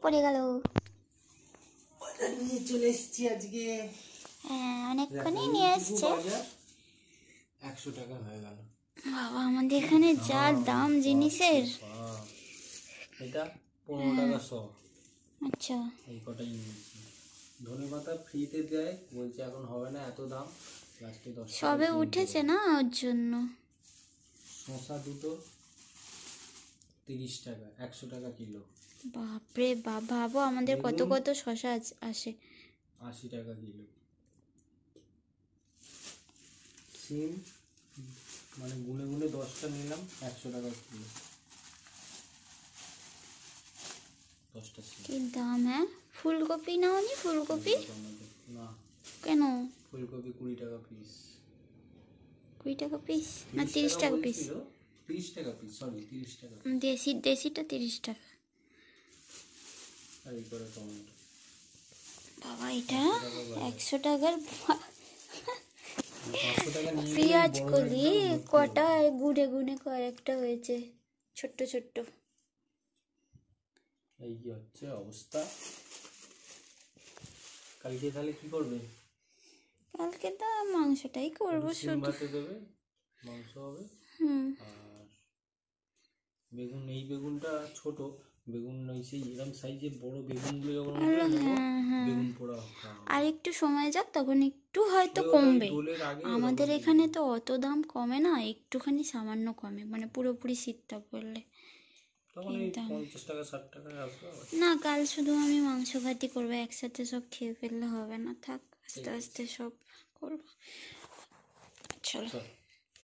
পড়ে গেল। বাজার নিয়ে চলে এসেছি আজকে। হ্যাঁ, অনেকক্ষণই নিয়ে এসছে। 100 টাকা হয়ে গেল। বাবা, আমাদের এখানে যা দাম জিনিসের। এটা 15 টাকা 100। আচ্ছা, এই কটাই নিয়েছি। ধনেপাতা ফ্রিতে দেয়, বলছে এখন হবে না এত দাম, লাস্টে 10 টাকা সবে উঠেছে না ওর জন্য। শসা দুটো 30 টাকা, 100 টাকা কিলো। বাপরে বাপ, ভাবো আমাদের কত কত শসা আসে। 80 টাকা কিলো। সিম মানে গুনে গুনে 10টা নিলাম, 100 টাকা কিলো। 10টা সিম। কি দাম! হ্যাঁ, ফুলকপি নাওনি? ফুলকপি না, কেন? ফুলকপি 20 টাকা পিস। 20 টাকা পিস না 30 টাকা পিস? 30 টাকা পিস, সরি 30 টাকা। দেশিটা 30 টাকা। আর এই করে টমেটো। বাবা, এটা 100 টাকার। 500 টাকা নিয়ে পেঁয়াজ কলি কটা গুনে গুনে কয়েকটা হয়েছে, ছোট্ট ছোট্ট। এই কি হচ্ছে অবস্থা। কালকে তাহলে কি করবে? কালকে তো মাংসটাই করবো সিম শুধু। ভাতে দেবে, মাংস হবে। আর বেগুন, এই বেগুনটা ছোট বেগুন নয়, সেই এরকম সাইজের বড় বেগুনগুলো যখন বেগুন পোড়া। আর একটু সময় যাক, তখন একটু হয়তো কমবে। আমাদের এখানে তো অত দাম কমে না, একটুখানি সামান্য কমে, মানে পুরোপুরি শীতটা পড়লে। তখন এই 50 টাকা 60 টাকায় আসবে। না, কাল শুধু আমি মাংস ভাতি করবো, একসাথে সব খেয়ে ফেললে হবে না। থাক, আস্তে আস্তে সব করবো। চলো।